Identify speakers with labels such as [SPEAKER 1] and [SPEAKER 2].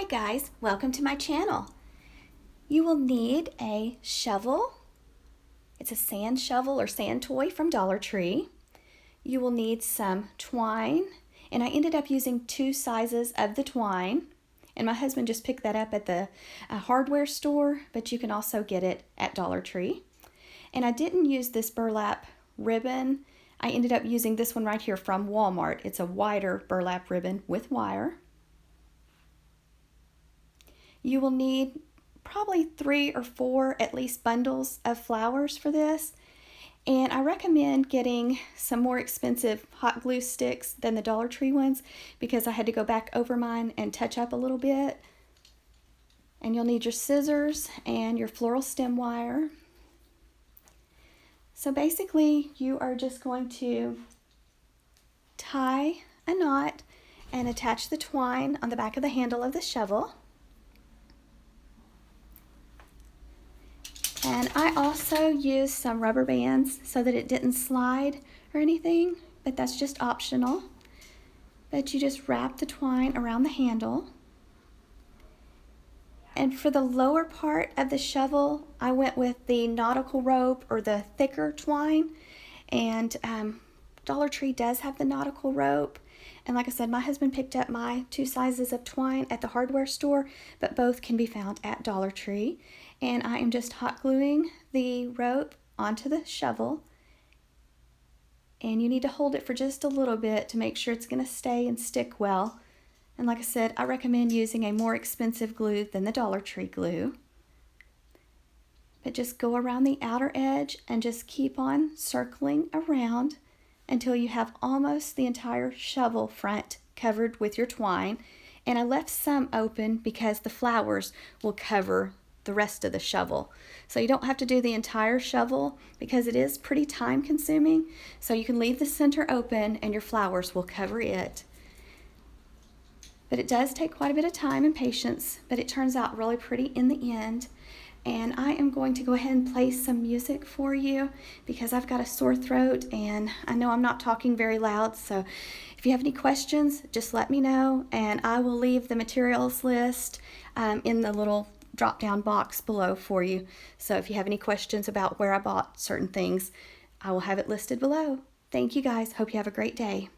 [SPEAKER 1] Hi guys, welcome to my channel. You will need a shovel. It's a sand shovel or sand toy from Dollar Tree. You will need some twine, and I ended up using 2 sizes of the twine. And my husband just picked that up at the hardware store, but you can also get it at Dollar Tree. And I didn't use this burlap ribbon. I ended up using this one right here from Walmart. It's a wider burlap ribbon with wire. You will need probably 3 or 4 at least bundles of flowers for this. And I recommend getting some more expensive hot glue sticks than the Dollar Tree ones because I had to go back over mine and touch up a little bit. And you'll need your scissors and your floral stem wire. So basically you are just going to tie a knot and attach the twine on the back of the handle of the shovel. And I also used some rubber bands so that it didn't slide or anything, but that's just optional. But you just wrap the twine around the handle. And for the lower part of the shovel, I went with the nautical rope or the thicker twine. And Dollar Tree does have the nautical rope. And like I said, my husband picked up my 2 sizes of twine at the hardware store, but both can be found at Dollar Tree. And I am just hot gluing the rope onto the shovel. And you need to hold it for just a little bit to make sure it's going to stay and stick well. And like I said, I recommend using a more expensive glue than the Dollar Tree glue. But just go around the outer edge and just keep on circling around until you have almost the entire shovel front covered with your twine. And I left some open because the flowers will cover the rest of the shovel. So you don't have to do the entire shovel because it is pretty time consuming. So you can leave the center open and your flowers will cover it. But it does take quite a bit of time and patience, but it turns out really pretty in the end. And I am going to go ahead and play some music for you because I've got a sore throat and I know I'm not talking very loud. So if you have any questions, just let me know and I will leave the materials list in the little drop-down box below for you. So if you have any questions about where I bought certain things, I will have it listed below. Thank you guys. Hope you have a great day.